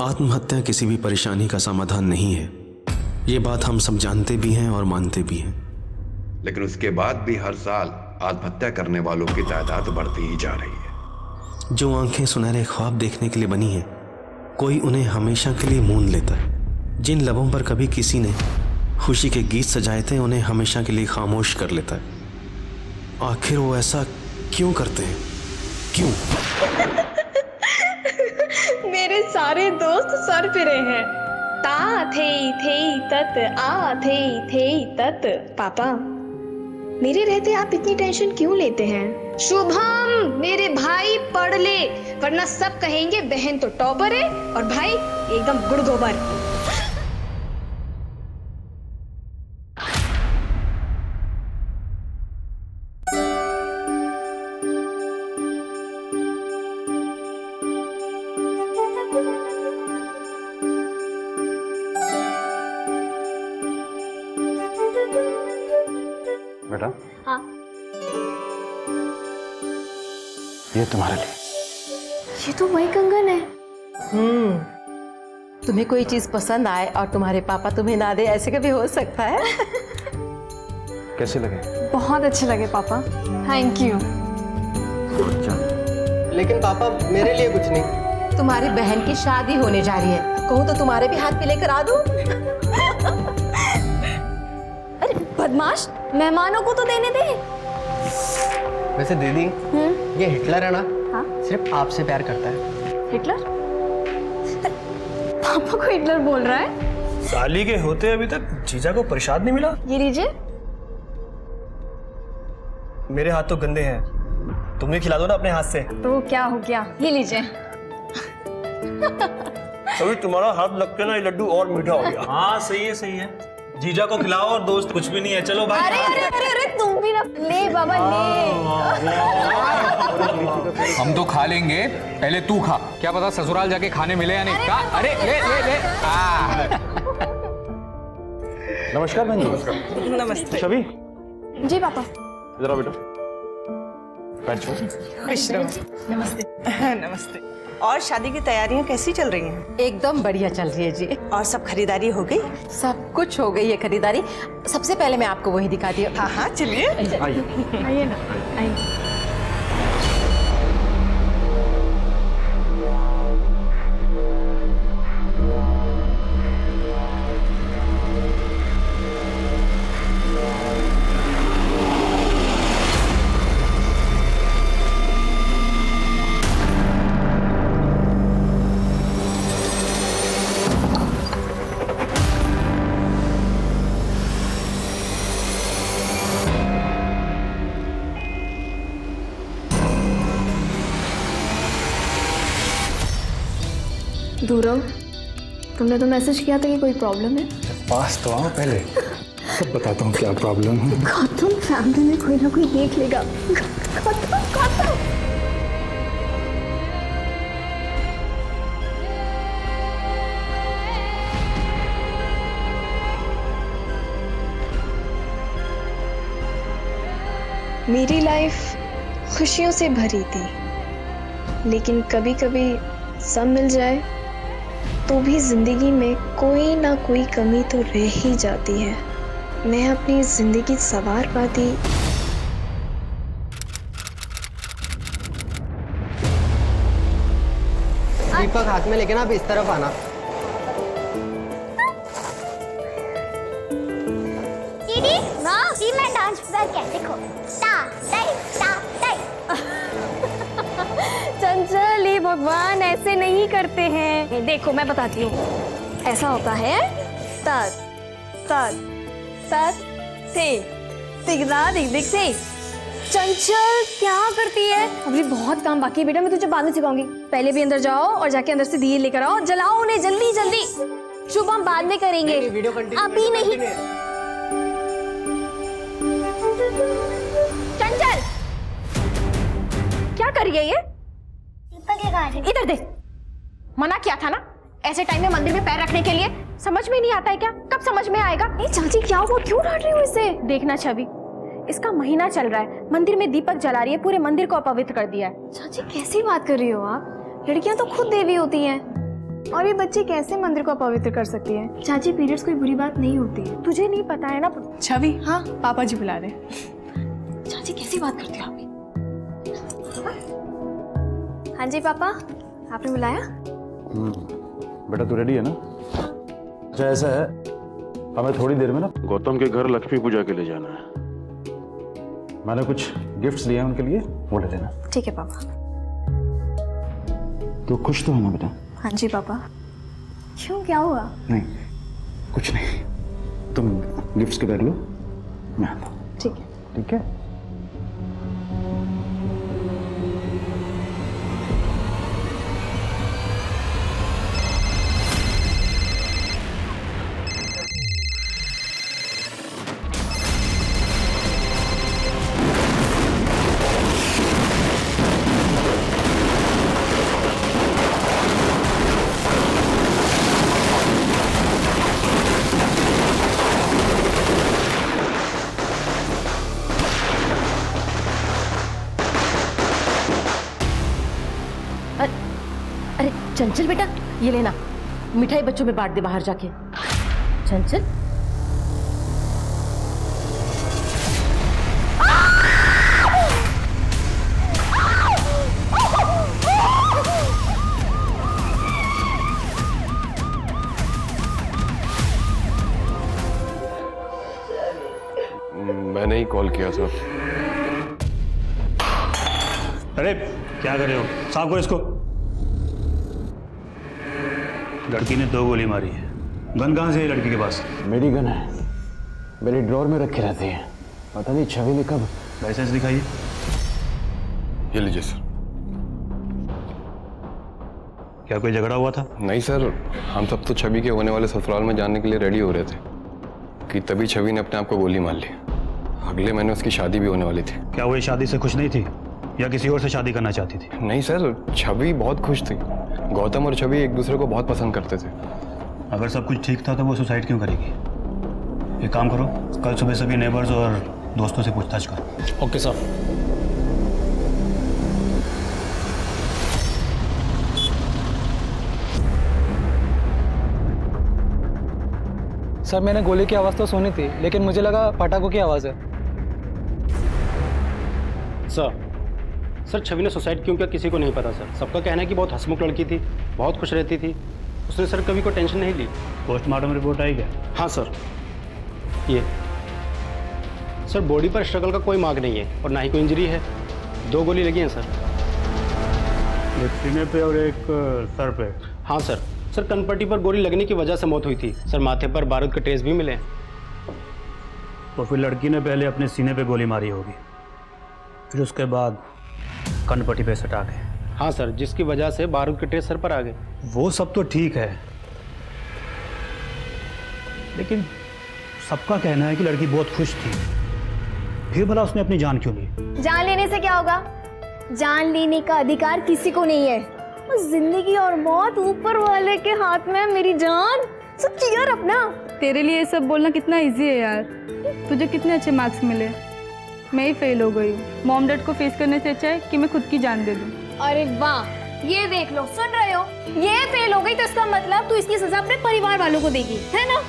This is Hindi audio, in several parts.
आत्महत्या किसी भी परेशानी का समाधान नहीं है। ये बात हम सब जानते भी हैं और मानते भी हैं। लेकिन उसके बाद भी हर साल आत्महत्या करने वालों की तादाद बढ़ती ही जा रही है। जो आंखें सुनहरे ख्वाब देखने के लिए बनी हैं, कोई उन्हें हमेशा के लिए मूंद लेता है। जिन लबों पर कभी किसी ने खुशी के गीत सजाए थे, उन्हें हमेशा के लिए खामोश कर लेता है। आखिर वो ऐसा क्यों करते हैं? क्यों? मेरे सारे दोस्त सर फिरे हैं। ता थे तत आ थे तत। पापा, मेरे रहते आप इतनी टेंशन क्यों लेते हैं? शुभम, मेरे भाई पढ़ ले, वरना सब कहेंगे बहन तो टॉपर है और भाई एकदम गुड़गोबर। बेटा, हाँ, ये तुम्हारे लिए। ये तो वही कंगन है। तुम्हें कोई चीज पसंद आए और तुम्हारे पापा तुम्हें ना दे, ऐसे कभी हो सकता है? कैसे लगे? बहुत अच्छे लगे पापा, थैंक यू। लेकिन पापा, मेरे लिए कुछ नहीं। तुम्हारी बहन की शादी होने जा रही है, कहूँ तो तुम्हारे भी हाथ पे लेकर आ दूं? अरे बदमाश, मेहमानों को तो देने दे। वैसे दीदी, ये हिटलर है ना? हाँ? सिर्फ आपसे प्यार करता है। हिटलर? पापा को हिटलर बोल रहा है? साली के होते अभी तक जीजा को प्रसाद नहीं मिला। ये लीजिए। मेरे हाथ तो गंदे हैं, तुम ही खिला दो ना अपने हाथ से। तो क्या हो गया, ये लीजिए। अभी तुम्हारा हाथ लगते ना, ये लड्डू और मीठा हो गया। हाँ सही है। जीजा को खिलाओ और दोस्त कुछ भी नहीं है। चलो भाई। अरे अरे अरे अरे, तुम भी ना ले बाबा ले। हम तो खा लेंगे, पहले तू खा। क्या पता ससुराल जाके खाने मिले या नहीं। अरे ले ले ले। नमस्कार बहन जी। नमस्ते। छवि, जी पापा। जरा बेटा बैठ जाओ। नमस्ते। नमस्ते। और शादी की तैयारियां कैसी चल रही हैं? एकदम बढ़िया चल रही है जी। और सब खरीदारी हो गई? सब कुछ हो गई है खरीदारी। सबसे पहले मैं आपको वही दिखाती हूँ। हाँ हाँ, चलिए। आइए ना, आइए। दूरव, तुमने तो मैसेज किया था कि कोई प्रॉब्लम है। पास तो आओ पहले, सब बताता हूँ क्या प्रॉब्लम है। गौतम, फैमिली में कोई ना कोई देख लेगा। गौतम। मेरी लाइफ खुशियों से भरी थी, लेकिन कभी कभी सब मिल जाए तो भी जिंदगी में कोई ना कोई कमी तो रह ही जाती है। मैं अपनी जिंदगी संवार पाती। दीपक हाथ में लेके ना, अब इस तरफ आना। दीदी, माँ, जी मैं डांस करके देखो। ता टाई ता टाई। चंचल, ये भगवान ऐसे नहीं करते हैं। देखो मैं बताती हूँ, ऐसा होता है तत तत तत थे तिगदा दिग दिग से। चंचल क्या करती है? अभी बहुत काम बाकी है बेटा, मैं तुझे बाद में सिखाऊंगी। पहले भी अंदर जाओ और जाके अंदर से दिए लेकर आओ, जलाओ उन्हें जल्दी जल्दी। शुभ हम बाद में करेंगे, अभी नहीं। चंचल क्या कर रही है ये? इधर देख, मना किया था ना ऐसे टाइम में मंदिर में पैर रखने के लिए। समझ में नहीं आता है क्या? कब समझ में आएगा? नहीं चाची, क्या हुआ, क्यों डांट रही हो इसे? देखना छवि, इसका महीना चल रहा है, मंदिर में दीपक जला रही है, पूरे मंदिर को अपवित्र कर दिया है। चाची कैसी बात कर रही हो आप? लड़कियां तो खुद देवी होती हैं। और ये बच्चे कैसे मंदिर को अपवित्र कर सकती है? चाची, पीरियड्स कोई बुरी बात नहीं होती है, तुझे नहीं पता है ना? छवि, हाँ पापा जी बुला रहे। चाची कैसी बात करती हो आप? हाँ जी पापा, आपने बुलाया? बेटा तू रेडी है ना? अच्छा ऐसा है, हमें थोड़ी देर में ना गौतम के घर लक्ष्मी पूजा के लिए जाना है। मैंने कुछ गिफ्ट्स लिए हैं उनके लिए, वो ले लेना। ठीक है पापा। तो खुश तो है ना बेटा? हाँ जी पापा। क्यों, क्या हुआ? नहीं कुछ नहीं, तुम गिफ्ट्स के बैग लो, मैं आता हूँ। ठीक है। ठीक है। अरे चंचल बेटा, ये लेना, मिठाई बच्चों में बांट दे बाहर जाके। चंचल, मैंने ही कॉल किया था। अरे क्या कर रहे हो? साफ करो इसको। लड़की ने 2 गोली मारी है। गन कहाँ से है लड़की के पास? मेरी गन है, मेरी ड्रॉर में रखी रहती है, पता नहीं छवि ने कब। लाइसेंस दिखाइए। ये लीजिए सर। क्या कोई झगड़ा हुआ था? नहीं सर, हम सब तो छवि के होने वाले ससुराल में जाने के लिए रेडी हो रहे थे कि तभी छवि ने अपने आप को गोली मार ली। अगले महीने उसकी शादी भी होने वाली थी। क्या वो इस शादी से खुश नहीं थी या किसी और से शादी करना चाहती थी? नहीं सर, छवि बहुत खुश थी। गौतम और छवि एक दूसरे को बहुत पसंद करते थे। अगर सब कुछ ठीक था तो वो सुसाइड क्यों करेगी? एक काम करो, कल सुबह सभी नेबर्स और दोस्तों से पूछताछ करो। Okay sir. सर मैंने गोली की आवाज़ तो सुनी थी, लेकिन मुझे लगा पटाखों की आवाज़ है। सर छवि ने सुसाइड क्यों किया किसी को नहीं पता सर। सबका कहना है कि बहुत हंसमुख लड़की थी, बहुत खुश रहती थी, उसने सर कभी कोई टेंशन नहीं ली। पोस्टमार्टम रिपोर्ट आई क्या? हाँ सर। ये सर बॉडी पर स्ट्रगल का कोई मार्क नहीं है और ना ही कोई इंजरी है। 2 गोली लगी हैं सर। एक सीने पे और एक सर पे। हाँ सर। सर कनपट्टी पर गोली लगने की वजह से मौत हुई थी सर। माथे पर बारूद के ट्रेस भी मिले हैं। तो फिर लड़की ने पहले अपने सीने पे गोली मारी होगी, फिर उसके बाद कनपट्टी पे सटा के। हाँ सर, जिसकी वजह से बारूद के ट्रेस सर पर आ गए। वो सब तो ठीक है, लेकिन सबका कहना है कि लड़की बहुत खुश थी, फिर भला उसने अपनी जान क्यों ली? जान लेने से क्या होगा? जान लेने का अधिकार किसी को नहीं है। जिंदगी और मौत ऊपर वाले के हाथ में है मेरी जान। सब क्लियर अपना। तेरे लिए ये सब बोलना कितना इजी है यार। तुझे कितने अच्छे मार्क्स मिले, मैं ही फेल हो गई हूँ। मॉम डैड को फेस करने से अच्छा है कि मैं खुद की जान दे दूँ। अरे वाह, ये देख लो, सुन रहे हो? ये फेल हो गई तो इसका मतलब तू इसकी सजा अपने परिवार वालों को देगी, है ना?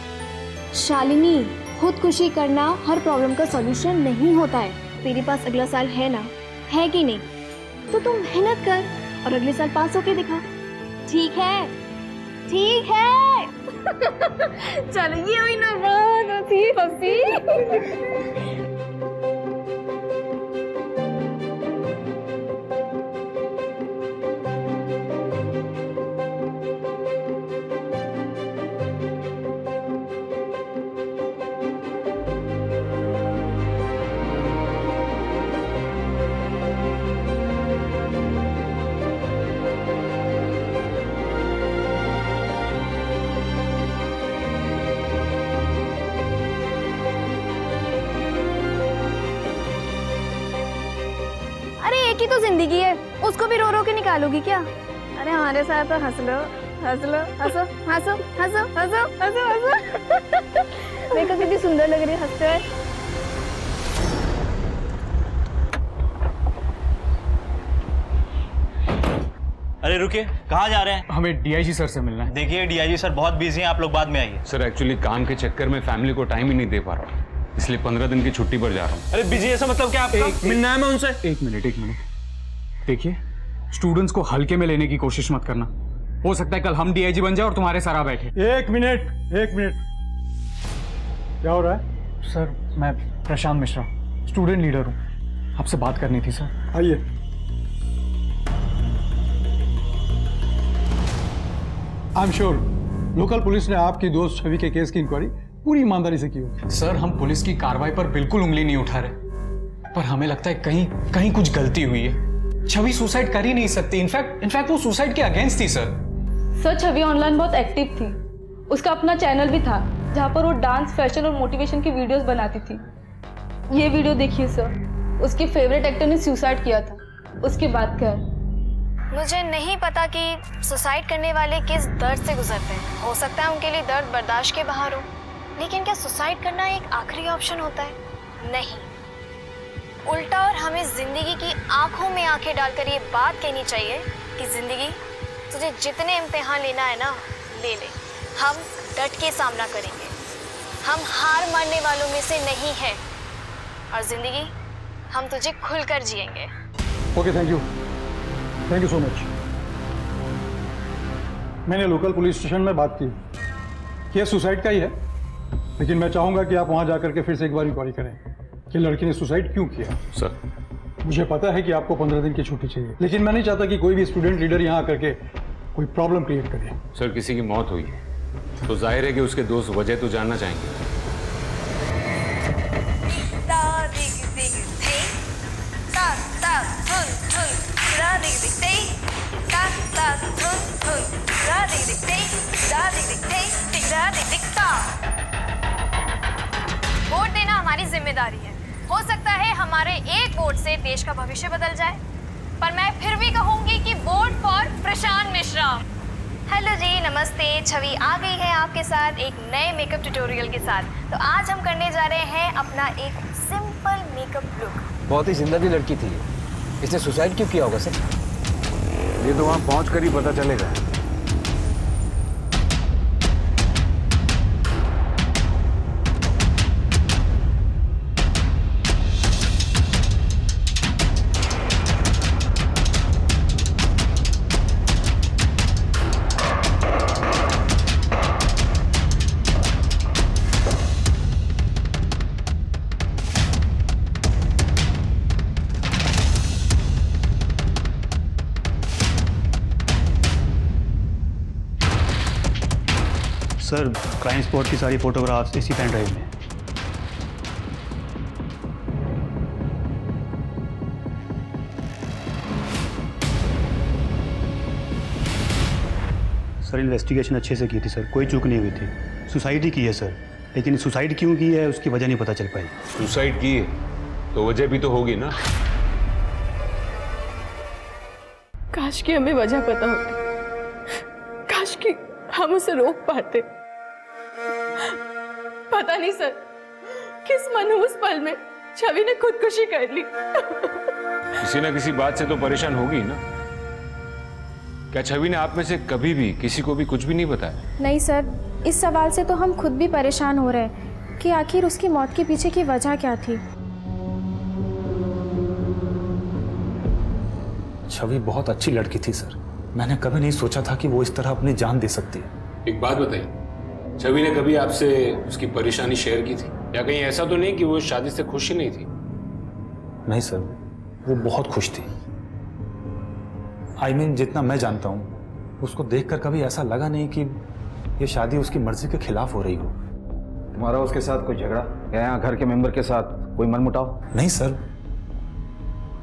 शालिनी, खुदकुशी करना हर प्रॉब्लम का सॉल्यूशन नहीं होता है। तेरे पास अगला साल है ना, है कि नहीं? तो तुम मेहनत कर और अगले साल पास होके दिखा। ठीक है? ठीक है। चलो, ये हुई ना बात, हंसी हंसी। की तो जिंदगी है, उसको भी रो रो के निकालोगी क्या? अरे हमारे साथ तो हंस लो, हंस लो, हंसो हंसो हंसो हंसो हंसो हंसो। देखो कितनी सुंदर लग रही है हंसते हुए। अरे रुकिए, कहाँ जा रहे हैं? हमें डीआईजी सर से मिलना है। देखिए डीआईजी सर बहुत बिजी हैं, आप लोग बाद में आइए। सर एक्चुअली काम के चक्कर में फैमिली को टाइम ही नहीं दे पा रहा हूँ, इसलिए 15 दिन की छुट्टी पर जा रहा हूँ। अरे बिजी ऐसा मतलब क्या आपका? मिलना है मैं उनसे। एक मिनट देखिए, स्टूडेंट्स को हल्के में लेने की कोशिश मत करना। हो सकता है कल हम डीआईजी बन जाए और तुम्हारे सर आ बैठे। एक मिनट क्या हो रहा है? सर मैं प्रशांत मिश्रा, स्टूडेंट लीडर हूँ, आपसे बात करनी थी सर। आइए। I am sure local police ने आपकी दोस्त छवि के केस की इंक्वायरी पूरी ईमानदारी से की होगी। सर हम पुलिस की कार्रवाई पर बिल्कुल उंगली नहीं उठा रहे, पर हमें लगता है कहीं कुछ गलती हुई है। छवि सुसाइड कर ही नहीं सकती, इनफैक्ट वो सुसाइड के अगेंस्ट थी सर छवि ऑनलाइन बहुत एक्टिव थी, उसका अपना चैनल भी था जहाँ पर वो डांस, फैशन और मोटिवेशन की वीडियोस बनाती थी। ये वीडियो देखिए सर, उसके फेवरेट एक्टर ने सुसाइड किया था, उसकी बात कर। मुझे नहीं पता कि सुसाइड करने वाले किस दर्द से गुजरते हैं। हो सकता है उनके लिए दर्द बर्दाश्त के बाहर हो, लेकिन क्या सुसाइड करना एक आखिरी ऑप्शन होता है? नहीं, उल्टा। और हमें जिंदगी की आंखों में आंखें डालकर ये बात कहनी चाहिए कि जिंदगी तुझे जितने इम्तिहान लेना है ना, ले ले। हम डट के सामना करेंगे, हम हार मानने वालों में से नहीं हैं, और जिंदगी हम तुझे खुलकर जिएंगे। Okay, thank you so much. मैंने लोकल पुलिस स्टेशन में बात की, केस सुसाइड का ही है, लेकिन मैं चाहूंगा कि आप वहां जाकर के फिर से एक बार इंक्वायरी करें कि लड़की ने सुसाइड क्यों किया। सर मुझे पता है कि आपको 15 दिन की छुट्टी चाहिए, लेकिन मैं नहीं चाहता कि कोई भी स्टूडेंट लीडर यहाँ आकर के कोई प्रॉब्लम क्रिएट करे। सर किसी की मौत हुई तो जाहिर है कि उसके दोस्त वजह तो जानना चाहेंगे। वोट देना हमारी जिम्मेदारी है। हो सकता है हमारे एक वोट से देश का भविष्य बदल जाए, पर मैं फिर भी कहूंगी कि vote for Prashant Mishra. Hello ji, नमस्ते। छवि आ गई है आपके साथ एक नए मेकअप ट्यूटोरियल के साथ। तो आज हम करने जा रहे हैं अपना एक सिंपल मेकअप लुक। बहुत ही जिंदा लड़की थी, इसने सुसाइड क्यों किया होगा सर? ये तो वहां पहुंच कर ही पता चलेगा। सर क्राइम स्पॉट की सारी फोटोग्राफ्स इसी पेन ड्राइव में। सर इन्वेस्टिगेशन अच्छे से की थी सर, कोई चूक नहीं हुई थी। सुसाइड ही की है सर, लेकिन सुसाइड क्यों की है उसकी वजह नहीं पता चल पाई। सुसाइड की है तो वजह भी तो होगी ना। काश कि हमें वजह पता होती, काश कि हम उसे रोक पाते। पता नहीं सर, किस मनहूस पल में छवि ने खुदकुशी कर ली। किसी ना किसी बात से तो परेशान होगी ना। क्या छवि ने आप में से कभी भी किसी को भी कुछ भी नहीं बताया? नहीं सर, इस सवाल से तो हम खुद भी परेशान हो रहे हैं कि आखिर उसकी मौत के पीछे की वजह क्या थी। छवि बहुत अच्छी लड़की थी सर, मैंने कभी नहीं सोचा था कि वो इस तरह अपनी जान दे सकती है। एक बात बताइए, छवि ने कभी आपसे उसकी परेशानी शेयर की थी, या कहीं ऐसा तो नहीं कि वो शादी से खुश ही नहीं थी? नहीं सर, वो बहुत खुश थी। I mean, जितना मैं जानता हूँ उसको देखकर कभी ऐसा लगा नहीं कि ये शादी उसकी मर्जी के खिलाफ हो रही हो। तुम्हारा उसके साथ कोई झगड़ा या यहाँ घर के मेंबर के साथ कोई मनमुटाव? नहीं सर,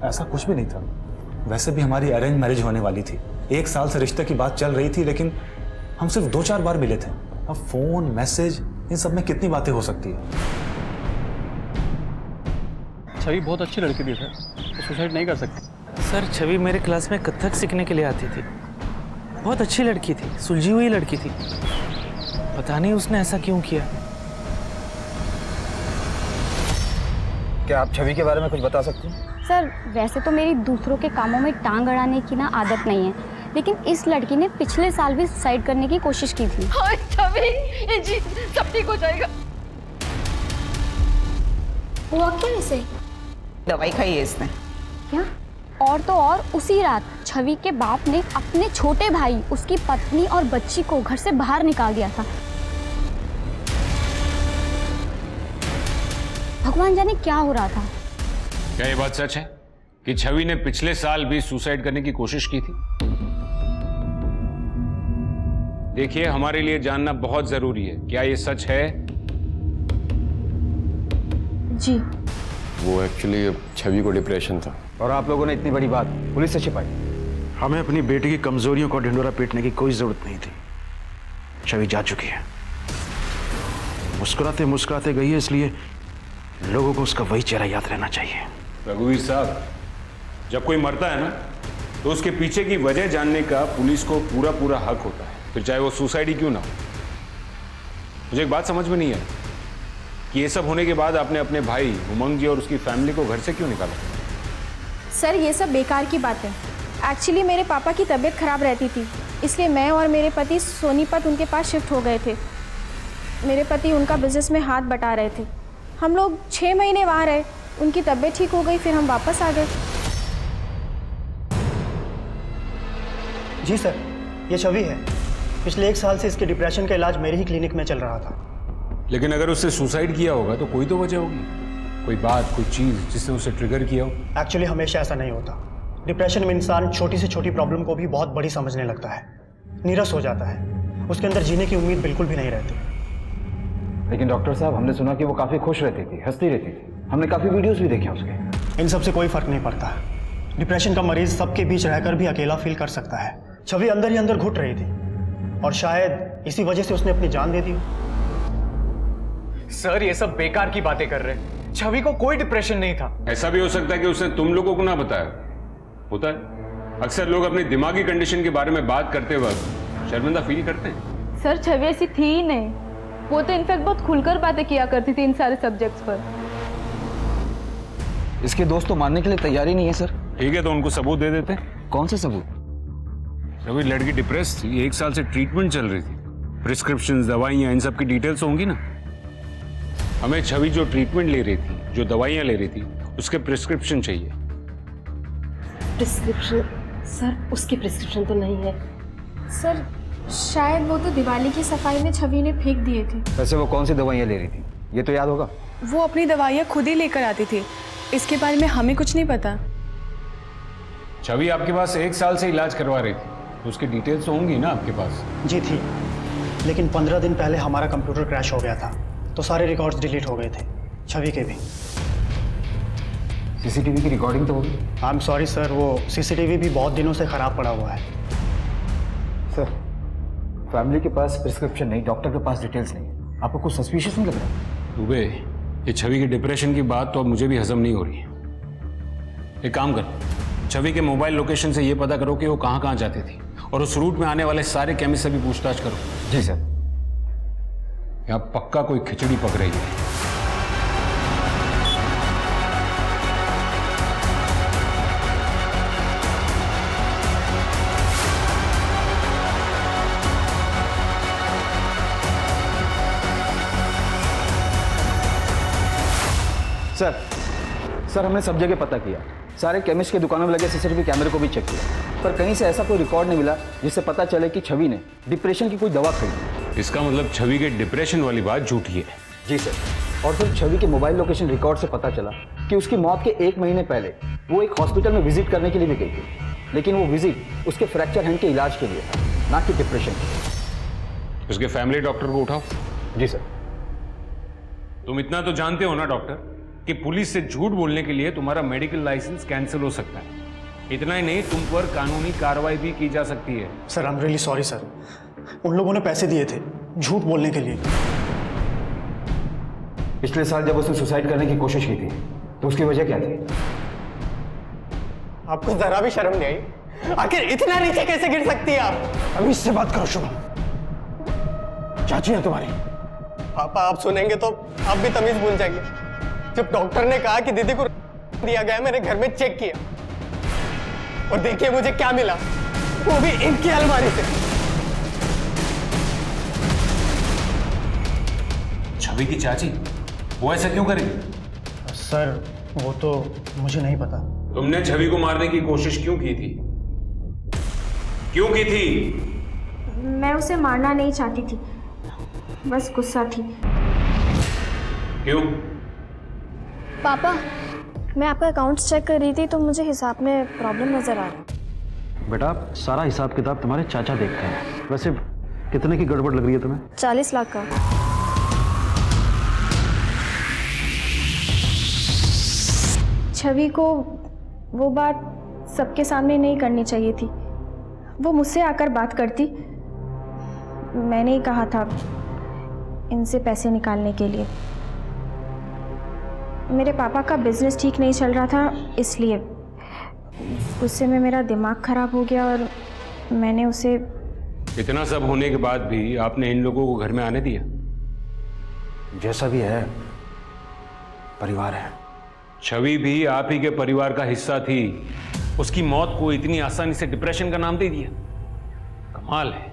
ऐसा कुछ भी नहीं था। वैसे भी हमारी अरेंज मैरिज होने वाली थी, 1 साल से रिश्ते की बात चल रही थी, लेकिन हम सिर्फ 2-4 बार मिले थे। अब फोन, मैसेज, इन सब में कितनी बातें हो सकती है। छवि बहुत अच्छी लड़की थी सर, तो सुसाइड नहीं कर सकती। सर छवि मेरे क्लास में कथक सीखने के लिए आती थी, बहुत अच्छी लड़की थी, सुलझी हुई लड़की थी। पता नहीं उसने ऐसा क्यों किया। क्या आप छवि के बारे में कुछ बता सकते हैं? सर वैसे तो मेरी दूसरों के कामों में टांग अड़ाने की ना आदत नहीं है, लेकिन इस लड़की ने पिछले साल भी सुसाइड करने की कोशिश की थी। जी सब ठीक हो जाएगा। हुआ क्या इसे? दवाई खाई है इसने। क्या? और तो और उसी रात छवि के बाप ने अपने छोटे भाई, उसकी पत्नी और बच्ची को घर से बाहर निकाल दिया था। भगवान जाने क्या हो रहा था। क्या ये बात सच है कि छवि ने पिछले साल भी सुसाइड करने की कोशिश की थी? देखिए, हमारे लिए जानना बहुत जरूरी है, क्या ये सच है? जी। वो एक्चुअली छवि को डिप्रेशन था। और आप लोगों ने इतनी बड़ी बात पुलिस से छिपाई। हमें अपनी बेटी की कमजोरियों को ढिंडोरा पीटने की कोई जरूरत नहीं थी। छवि जा चुकी है, मुस्कुराते मुस्कुराते गई है, इसलिए लोगों को उसका वही चेहरा याद रहना चाहिए। रघुवीर साहब, जब कोई मरता है ना तो उसके पीछे की वजह जानने का पुलिस को पूरा पूरा हक होता है, फिर चाहे वो सुसाइड ही क्यों ना हो। मुझे एक बात समझ में नहीं आई कि ये सब होने के बाद आपने अपने भाई उमंग जी और उसकी फैमिली को घर से क्यों निकाला? सर ये सब बेकार की बात है। एक्चुअली मेरे पापा की तबीयत खराब रहती थी, इसलिए मैं और मेरे पति सोनीपत उनके पास शिफ्ट हो गए थे। मेरे पति उनका बिजनेस में हाथ बटा रहे थे। हम लोग 6 महीने वहाँ रहे, उनकी तबीयत ठीक हो गई, फिर हम वापस आ गए। जी सर, ये छवि है। पिछले 1 साल से इसके डिप्रेशन का इलाज मेरे ही क्लिनिक में चल रहा था। लेकिन अगर उसने सुसाइड किया होगा तो कोई तो वजह होगी, कोई बात, कोई चीज जिसने उसे ट्रिगर किया हो। एक्चुअली हमेशा ऐसा नहीं होता। डिप्रेशन में इंसान छोटी से छोटी प्रॉब्लम को भी बहुत बड़ी समझने लगता है, नीरस हो जाता है, उसके अंदर जीने की उम्मीद बिल्कुल भी नहीं रहती। लेकिन डॉक्टर साहब, हमने सुना कि वो काफ़ी खुश रहती थी, हंसती रहती थी। हमने काफ़ी वीडियोस भी देखे उसके। इन सब से कोई फर्क नहीं पड़ता। डिप्रेशन का मरीज सबके बीच रहकर भी अकेला फील कर सकता है। छवि अंदर ही अंदर घुट रही थी और शायद इसी वजह से उसने अपनी जान दे दी। सर ये सब बेकार की बातें कर रहे हैं। छवि को कोई डिप्रेशन नहीं था। ऐसा भी हो सकता है कि उसने तुम लोगों को ना बताया। होता है, अक्सर लोग अपनी दिमागी कंडीशन के बारे में बात करते वक्त शर्मिंदा फील करते हैं। सर छवि ऐसी थी ही नहीं, वो तो इनफैक्ट बहुत खुलकर बातें किया करती थी इन सारे सब्जेक्ट्स पर। इसके दोस्त तो मानने के लिए तैयार ही नहीं है सर। ठीक है, तो उनको सबूत दे देते। कौन सा सबूत? अभी लड़की डिप्रेस थी, 1 साल से ट्रीटमेंट चल रही थी, प्रिस्क्रिप्शन, दवाइयाँ, इन सब की डिटेल्स होंगी ना। हमें छवि जो ट्रीटमेंट ले रही थी, जो दवाइयाँ ले रही थी, उसके प्रिस्क्रिप्शन चाहिए। प्रिस्क्रिप्शन? सर उसकी प्रिस्क्रिप्शन तो नहीं है। सर शायद वो तो दिवाली की सफाई में छवि ने फेंक दिए थे। वैसे वो कौन सी दवाइयाँ ले रही थी, ये तो याद होगा। वो अपनी दवाइयाँ खुद ही लेकर आती थी, इसके बारे में हमें कुछ नहीं पता। छवि आपके पास 1 साल से इलाज करवा रही थी, तो उसकी डिटेल्स तो होंगी ना आपके पास? जी थी, लेकिन 15 दिन पहले हमारा कंप्यूटर क्रैश हो गया था, तो सारे रिकॉर्ड्स डिलीट हो गए थे, छवि के भी। सीसीटीवी की रिकॉर्डिंग तो होगी। आई एम सॉरी सर, वो सीसीटीवी भी बहुत दिनों से खराब पड़ा हुआ है। सर फैमिली के पास प्रिस्क्रिप्शन नहीं, डॉक्टर के पास डिटेल्स नहीं, आपको कुछ सस्पिशियस नहीं लग रहा? दुबे, ये छवि की डिप्रेशन की बात तो अब मुझे भी हजम नहीं हो रही है। एक काम करो, छवि के मोबाइल लोकेशन से ये पता करो कि वो कहाँ कहाँ जाती थी, और उस रूट में आने वाले सारे केमिस्ट से भी पूछताछ करो। जी सर। यहाँ पक्का कोई खिचड़ी पक रही है। सर हमने सब जगह पता किया, सारे केमिस्ट की दुकानों में लगे सीसीटीवी कैमरे को भी चेक किया, पर कहीं से ऐसा कोई रिकॉर्ड नहीं मिला जिससे पता चले कि छवि ने डिप्रेशन की कोई दवा खरीदी। इसका मतलब छवि के डिप्रेशन वाली बात झूठी है। जी सर, और फिर छवि के मोबाइल लोकेशन रिकॉर्ड से पता चला कि उसकी मौत के 1 महीने पहले वो एक हॉस्पिटल में विजिट करने के लिए भी गई थी, लेकिन वो विजिट उसके फ्रैक्चर हैंड के इलाज के लिए था, ना कि डिप्रेशन के। उसके फैमिली डॉक्टर को उठाओ। जी सर। तुम इतना तो जानते हो ना डॉक्टर कि पुलिस से झूठ बोलने के लिए तुम्हारा मेडिकल लाइसेंस कैंसिल हो सकता है। इतना ही नहीं, तुम पर कानूनी कार्रवाई भी की जा सकती है। Sir I am really sorry sir, उन लोगों ने पैसे दिए थे झूठ बोलने के लिए। पिछले साल जब उसने सुसाइड करने की कोशिश की थी तो उसकी वजह क्या थी? आपको जरा भी शर्म नहीं आई? आखिर इतना नीचे कैसे गिर सकती है आप? अभी इससे बात करो शुभम। चाची है तुम्हारी। पापा आप सुनेंगे तो आप भी तमीज भूल जाएंगे। जब डॉक्टर ने कहा कि दीदी को दिया गया, मैंने घर में चेक किया और देखिए मुझे क्या मिला। वो भी इनकी अलमारी से। छवि की चाची वो ऐसा क्यों करेगी? सर वो तो मुझे नहीं पता। तुमने छवि को मारने की कोशिश क्यों की थी? क्यों की थी? मैं उसे मारना नहीं चाहती थी, बस गुस्सा थी। क्यों? पापा, मैं आपका अकाउंट्स चेक कर रही थी तो मुझे हिसाब में प्रॉब्लम नज़र आ रहा। बेटा सारा हिसाब किताब तुम्हारे चाचा देखते हैं। वैसे कितने की गड़बड़ लग रही है तुम्हें? 40 लाख का। छवि को वो बात सबके सामने नहीं करनी चाहिए थी। वो मुझसे आकर बात करती। मैंने ही कहा था इनसे पैसे निकालने के लिए। मेरे पापा का बिजनेस ठीक नहीं चल रहा था, इसलिए गुस्से में मेरा दिमाग खराब हो गया और मैंने उसे। इतना सब होने के बाद भी आपने इन लोगों को घर में आने दिया? जैसा भी है परिवार है। छवि भी आप ही के परिवार का हिस्सा थी, उसकी मौत को इतनी आसानी से डिप्रेशन का नाम दे दिया। कमाल है।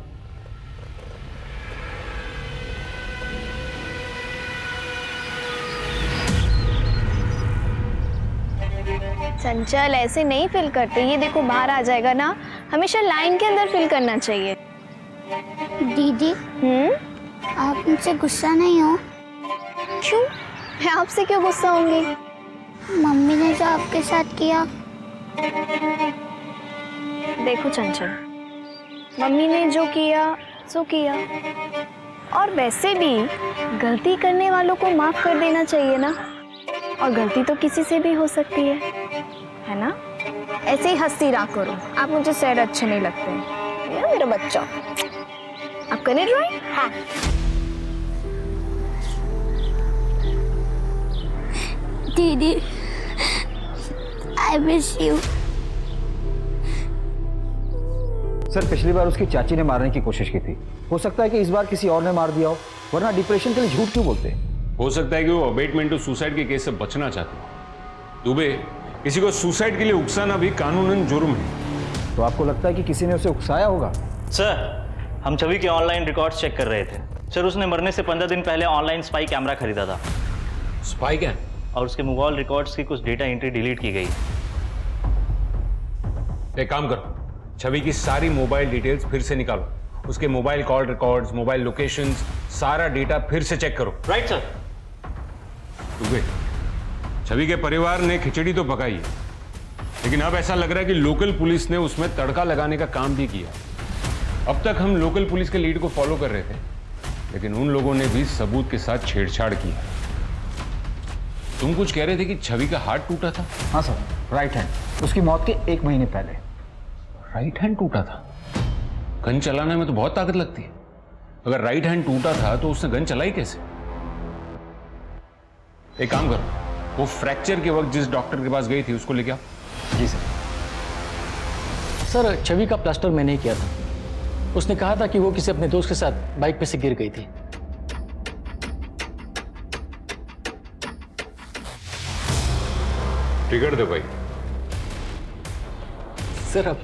चंचल ऐसे नहीं फिल करते, ये देखो बाहर आ जाएगा ना, हमेशा लाइन के अंदर फिल करना चाहिए। दीदी आप मुझसे गुस्सा नहीं हो? क्यों? मैं आपसे क्यों गुस्सा होंगी? मम्मी ने जो आपके साथ किया। देखो चंचल, मम्मी ने जो किया सो किया, और वैसे भी गलती करने वालों को माफ कर देना चाहिए ना। और गलती तो किसी से भी हो सकती है ना? ऐसे ही हंसती रहा करो, आप मुझे सैड अच्छे नहीं लगते। ये मेरा बच्चा, आप करें ड्राइंग? हाँ। दीदी आई मिस यू। सर पिछली बार उसकी चाची ने मारने की कोशिश की थी, हो सकता है कि इस बार किसी और ने मार दिया हो, वरना डिप्रेशन के लिए झूठ क्यों बोलते? हो सकता है कि वो अबेटमेंट टू सुसाइड के केस से बचना चाहते हो। दुबे, किसी को सुसाइड के लिए उकसाना भी कानूनन जुर्म है। तो आपको लगता है कि किसी ने उसे उकसाया होगा? सर हम छवि के ऑनलाइन रिकॉर्ड्स चेक कर रहे थे। सर उसने मरने से 15 दिन पहले ऑनलाइन स्पाई कैमरा खरीदा था। Spy cam? और उसके मोबाइल रिकॉर्ड्स की कुछ डेटा एंट्री डिलीट की गई। एक काम करो, छवि की सारी मोबाइल डिटेल्स फिर से निकालो, उसके mobile call records, mobile locations, सारा डेटा फिर से चेक करो। Right sir. दुबे, छवि के परिवार ने खिचड़ी तो पकाई है, लेकिन अब ऐसा लग रहा है कि लोकल पुलिस ने उसमें तड़का लगाने का काम भी किया। अब तक हम लोकल पुलिस के लीड को फॉलो कर रहे थे, लेकिन उन लोगों ने भी सबूत के साथ छेड़छाड़ किया। तुम कुछ कह रहे थे कि छवि का हाथ टूटा था? हाँ सर, राइट हैंड, उसकी मौत के 1 महीने पहले। राइट हैंड टूटा था? गन चलाने में तो बहुत ताकत लगती है। अगर राइट हैंड टूटा था तो उसने गन चलाई कैसे? एक काम करो, वो फ्रैक्चर के वक्त जिस डॉक्टर के पास गई थी उसको लेके आओ। जी सर। सर छवि का प्लास्टर मैंने ही किया था। उसने कहा था कि वो किसी अपने दोस्त के साथ बाइक पे से गिर गई थी। ट्रिगर दो भाई। सर अब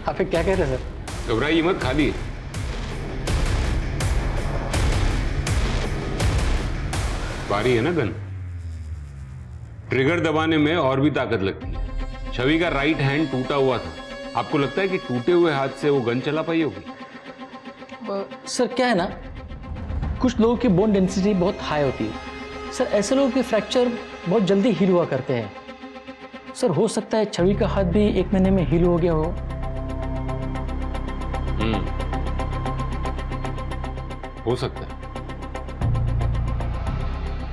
आप क्या कह रहे हैं सर? घबराइए मत, खाली है। बारी है ना गन। ट्रिगर दबाने में और भी ताकत लगती है। छवि का राइट हैंड टूटा हुआ था, आपको लगता है कि टूटे हुए हाथ से वो गन चला पाई होगी? सर क्या है ना, कुछ लोगों की बोन डेंसिटी बहुत हाई होती है। सर ऐसे लोगों के फ्रैक्चर बहुत जल्दी हील हुआ करते हैं। सर हो सकता है छवि का हाथ भी 1 महीने में हील हो गया हो। हो सकता है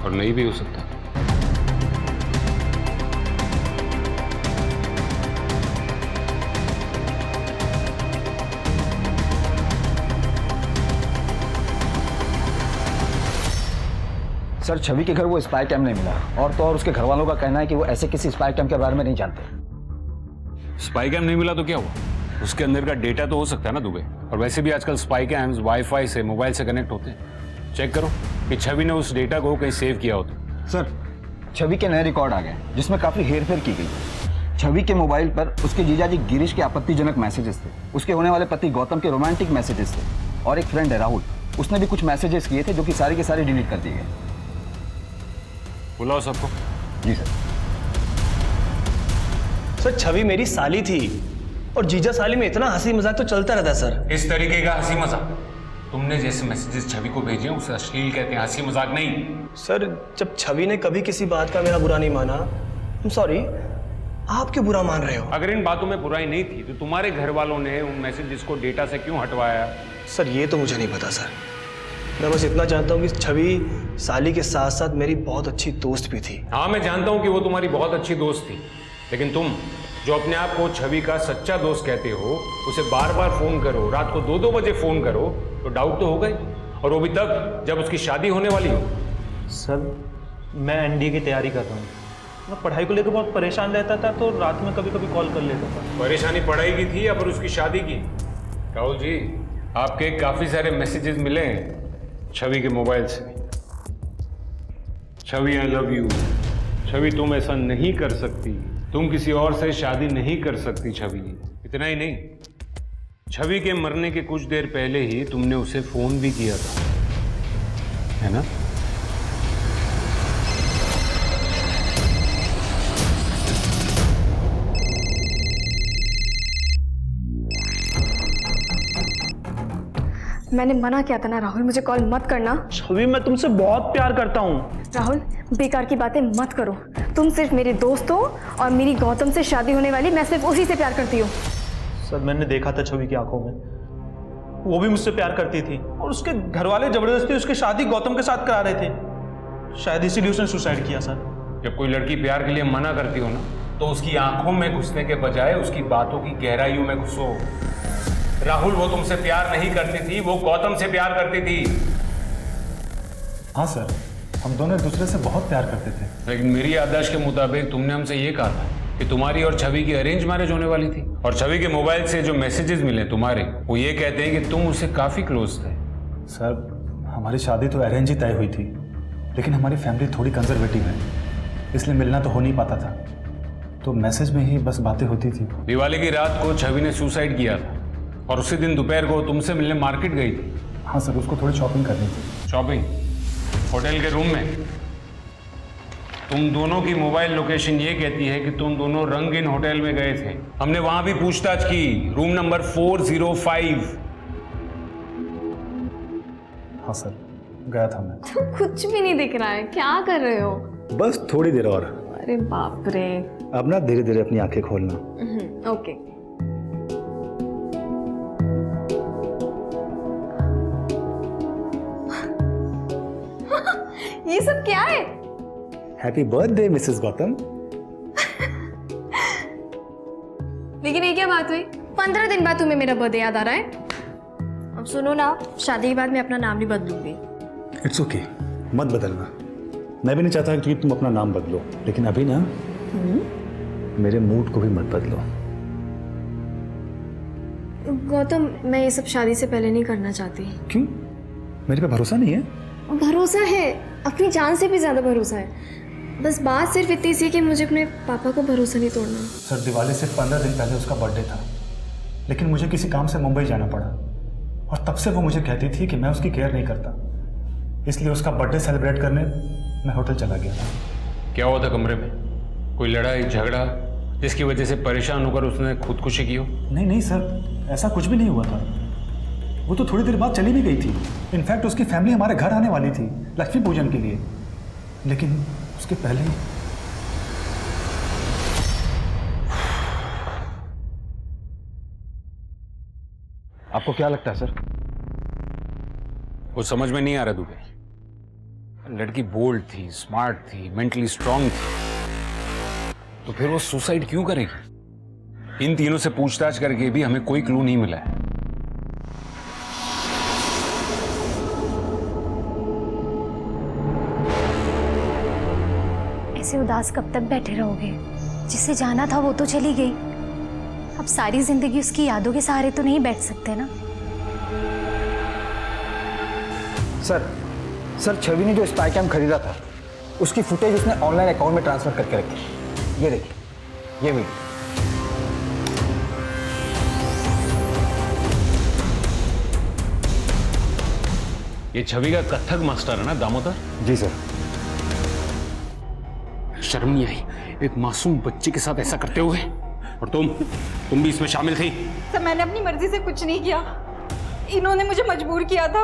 और नहीं भी हो सकता। सर छवि के घर वो स्पाई कैम नहीं मिला, और तो और उसके घर वालों का कहना है कि वो ऐसे किसी स्पाई कैम के बारे में नहीं जानते। स्पाई कैम नहीं मिला तो क्या हुआ? उसके अंदर का डेटा तो हो सकता है ना दुबे। और वैसे भी आजकल स्पाई कैम्स वाईफाई से, मोबाइल से कनेक्ट होते हैं। चेक करो कि छवि ने उस डेटा को कहीं सेव किया होता। सर छवि के नए रिकॉर्ड आ गए जिसमें काफी हेरफेर की गई। छवि के मोबाइल पर उसके जीजाजी गिरीश के आपत्तिजनक मैसेजेस थे, उसके होने वाले पति गौतम के रोमांटिक मैसेजेस थे, और एक फ्रेंड है राहुल, उसने भी कुछ मैसेजेस किए थे जो कि सारे के सारे डिलीट कर दिए गए। बुलाओ सबको। जी सर। सर छवि मेरी साली थी और जीजा साली में इतना हंसी मजाक तो चलता रहता सर। इस तरीके का हंसी मजाक तुमने जैसे मैसेजेस छवि को भेजे उसे अश्लील कहते हैं, हंसी मजाक नहीं। सर जब छवि ने कभी किसी बात का मेरा बुरा नहीं माना, I'm सॉरी, आप क्यों बुरा मान रहे हो? अगर इन बातों में बुराई नहीं थी तो तुम्हारे घर वालों ने उन मैसेजेस को डेटा से क्यों हटवाया? सर ये तो मुझे नहीं पता सर, मैं बस इतना जानता हूँ कि छवि साली के साथ साथ मेरी बहुत अच्छी दोस्त भी थी। हाँ मैं जानता हूँ कि वो तुम्हारी बहुत अच्छी दोस्त थी, लेकिन तुम जो अपने आप को छवि का सच्चा दोस्त कहते हो उसे बार बार फोन करो, रात को 2-2 बजे फोन करो तो डाउट तो हो गए, और वो भी तब जब उसकी शादी होने वाली हो। सर मैं एनडीए की तैयारी कर रहा हूँ, मैं पढ़ाई को लेकर बहुत परेशान रहता था तो रात में कभी कभी कॉल कर लेता था। परेशानी पढ़ाई की थी या फिर उसकी शादी की? राहुल जी, आपके काफी सारे मैसेजेस मिले हैं छवि के मोबाइल से। छवि आई लव यू, छवि तुम ऐसा नहीं कर सकती, तुम किसी और से शादी नहीं कर सकती छवि। इतना ही नहीं, छवि के मरने के कुछ देर पहले ही तुमने उसे फोन भी किया था, है ना? मैंने मना किया था ना राहुल, मुझे कॉल मत करना। छवि मैं तुमसे बहुत प्यार करता हूँ। राहुल बेकार की बातें मत करो, तुम सिर्फ मेरे दोस्त हो और मेरी गौतम से शादी होने वाली, मैं सिर्फ उसी से प्यार करती हूँ। सर मैंने देखा था छवि की आंखों में, वो भी मुझसे प्यार करती थी और उसके घर वाले जबरदस्ती उसकी शादी गौतम के साथ करा रहे थे, शायद इसीलिए उसने सुसाइड किया। सर जब कोई लड़की प्यार के लिए मना करती हो ना तो उसकी आंखों में घुसने के बजाय उसकी बातों की गहराइयों में घुसो। राहुल वो तुमसे प्यार नहीं करती थी, वो गौतम से प्यार करती थी। हाँ सर, हम दोनों एक दूसरे से बहुत प्यार करते थे। लेकिन मेरी याददाश्त के मुताबिक तुमने हमसे ये कहा था कि तुम्हारी और छवि की अरेंज मैरिज होने वाली थी, और छवि के मोबाइल से जो मैसेजेस मिले तुम्हारे, वो ये कहते हैं कि तुम उससे काफी क्लोज थे। सर हमारी शादी तो अरेंज ही तय हुई थी, लेकिन हमारी फैमिली थोड़ी कंजर्वेटिव है, इसलिए मिलना तो हो नहीं पाता था, तो मैसेज में ही बस बातें होती थी। दिवाली की रात को छवि ने सुसाइड किया था और उसी दिन दोपहर को तुमसे मिलने मार्केट गई थी। हाँ सर, उसको थोड़ी शॉपिंग करनी थी। शॉपिंग? होटल के रूम में? तुम दोनों की मोबाइल लोकेशन ये कहती है कि तुम दोनों रंगीन होटल में गए थे। हमने वहां भी पूछताछ की, रूम नंबर 405। हाँ सर, गया था मैं। तो कुछ भी नहीं दिख रहा है, क्या कर रहे हो? बस थोड़ी देर और। अरे बाप रे। अब ना धीरे धीरे अपनी आंखें खोलना। ओके। ये सब क्या है? Happy birthday Mrs Gautam. लेकिन ये क्या बात हुई, 15 दिन बाद तुम्हें मेरा बर्थडे याद आ रहा है? अब सुनो ना, शादी के बाद मैं अपना नाम नहीं बदलूंगी। इट्स ओके, मत बदलना। मैं भी नहीं चाहता कि तुम अपना नाम बदलो, लेकिन अभी ना मेरे मूड को भी मत बदलो। गौतम, मैं ये सब शादी से पहले नहीं करना चाहती। क्यों? मेरे पे भरोसा नहीं है? भरोसा है, अपनी जान से भी ज्यादा भरोसा है। बस बात सिर्फ इतनी सी कि मुझे अपने पापा को भरोसा नहीं तोड़ना। सर दिवाली से 15 दिन पहले उसका बर्थडे था, लेकिन मुझे किसी काम से मुंबई जाना पड़ा, और तब से वो मुझे कहती थी कि मैं उसकी केयर नहीं करता, इसलिए उसका बर्थडे सेलिब्रेट करने मैं होटल चला गया था। क्या हुआ था कमरे में? कोई लड़ाई झगड़ा जिसकी वजह से परेशान होकर उसने खुदकुशी की हो? नहीं नहीं सर, ऐसा कुछ भी नहीं हुआ था। वो तो थोड़ी देर बाद चली भी गई थी। इनफैक्ट उसकी फैमिली हमारे घर आने वाली थी लक्ष्मी पूजन के लिए, लेकिन उसके पहले ही। आपको क्या लगता है सर? वो समझ में नहीं आ रहा दुबे। लड़की बोल्ड थी, स्मार्ट थी, मेंटली स्ट्रांग थी, तो फिर वो सुसाइड क्यों करेगी? इन तीनों से पूछताछ करके भी हमें कोई क्लू नहीं मिला है। ऐसे उदास कब तक बैठे रहोगे? जिसे जाना था वो तो चली गई, अब सारी जिंदगी उसकी यादों के सहारे तो नहीं बैठ सकते ना। सर छवि ने जो स्पाई कैम खरीदा था, उसकी फुटेज उसने ऑनलाइन अकाउंट में ट्रांसफर करके रखी। ये देखिए, ये वीडियो। ये छवि का कथक मास्टर है ना दामोदर? जी सर। शर्म नहीं आई एक मासूम बच्चे के साथ ऐसा करते हुए? और तुम भी इसमें शामिल थी? सर मैंने अपनी मर्जी से कुछ नहीं किया, इन्होंने मुझे मजबूर किया था।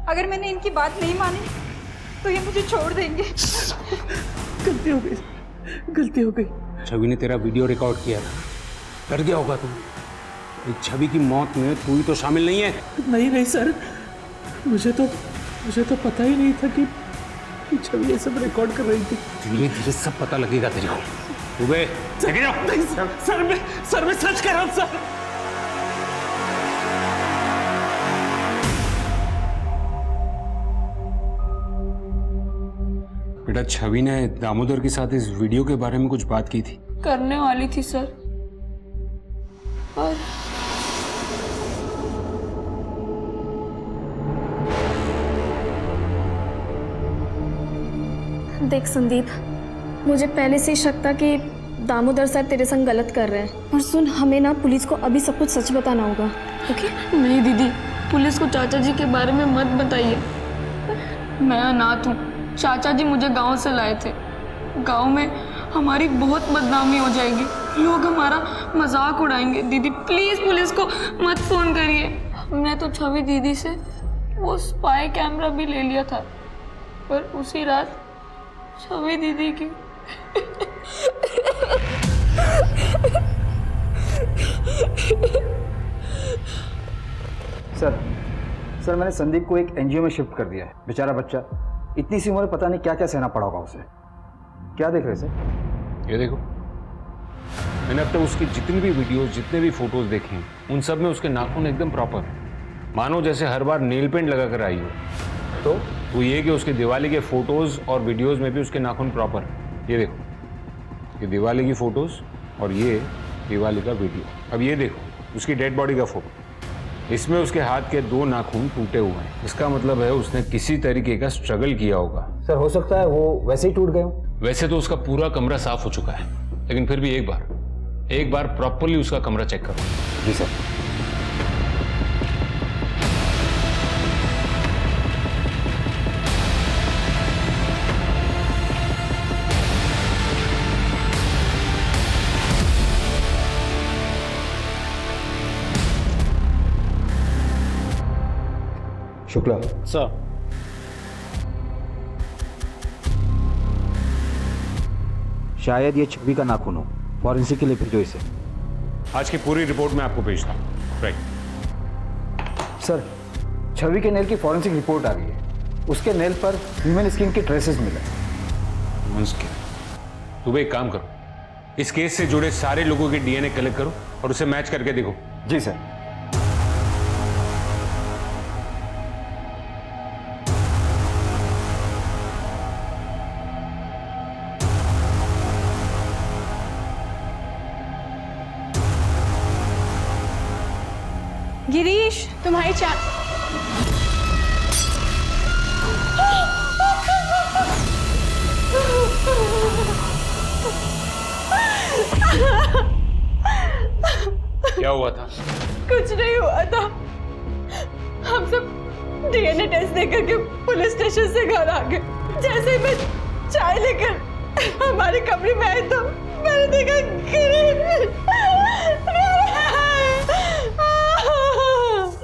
अगर मैंने इनकी बात नहीं मानी तो ये मुझे छोड़ देंगे। गलती हो गई, गलती हो गई। छवि ने तेरा वीडियो रिकॉर्ड किया था, डर गया होगा तुम। इस छवि की मौत में तू ही तो शामिल नहीं है। नहीं सर, मुझे तो पता ही नहीं था कि छवि ये सब रिकॉर्ड कर रही थी। धीरे धीरे सब पता लगेगा तेरे को। नहीं सर मैं सच कह रहा हूँ सर। बेटा छवि ने दामोदर के साथ इस वीडियो के बारे में कुछ बात की थी? करने वाली थी सर, और देख संदीप, मुझे पहले से ही शक था कि दामोदर सर तेरे संग गलत कर रहे हैं। और सुन, हमें ना पुलिस को अभी सब कुछ सच बताना होगा, ओके? नहीं दीदी, पुलिस को चाचा जी के बारे में मत बताइए। मैं अनाथ हूँ, चाचा जी मुझे गांव से लाए थे। गांव में हमारी बहुत बदनामी हो जाएगी, लोग हमारा मजाक उड़ाएंगे। दीदी प्लीज पुलिस को मत फोन करिए। मैं तो छवि दीदी से वो स्पाई कैमरा भी ले लिया था, पर उसी रात छवि दीदी की सर मैंने संदीप को एक एनजीओ में शिफ्ट कर दिया है। बेचारा बच्चा, इतनी सी उम्र में पता नहीं क्या क्या सहना पड़ा होगा उसे। क्या देख रहे सर? ये देखो, मैंने अब तक उसकी जितनी भी वीडियोस, जितने भी फोटोज देखे हैं, उन सब में उसके नाखून एकदम प्रॉपर, मानो जैसे हर बार नेल पेंट लगा कर आई हो। तो वो ये कि उसके दिवाली के फोटोज और वीडियोस में भी उसके नाखून प्रॉपर। ये देखो, ये दिवाली की फोटोज और ये दिवाली का वीडियो। अब ये देखो उसकी डेड बॉडी का फोटो, इसमें उसके हाथ के 2 नाखून टूटे हुए हैं। इसका मतलब है उसने किसी तरीके का स्ट्रगल किया होगा। सर हो सकता है वो वैसे ही टूट गए हो। वैसे तो उसका पूरा कमरा साफ हो चुका है, लेकिन फिर भी एक बार प्रॉपरली उसका कमरा चेक करो। जी सर। शुक्ला सर, शायद ये छवि का नाखून हो। फॉरेंसिक के लिए भेजो इसे। आज की पूरी रिपोर्ट मैं आपको भेजता हूँ। राइट सर, छवि के नेल की फॉरेंसिक रिपोर्ट आ गई है। उसके नेल पर ह्यूमन स्किन के ट्रेसेस मिले। तुम एक काम करो, इस केस से जुड़े सारे लोगों के डीएनए कलेक्ट करो और उसे मैच करके देखो। जी सर। गिरीश, तुम्हारी क्या हुआ था? कुछ नहीं हुआ था। हम सब डीएनए टेस्ट देकर के पुलिस स्टेशन से घर आ गए। जैसे ही मैं चाय लेकर हमारे कमरे में आई तो मैंने देखा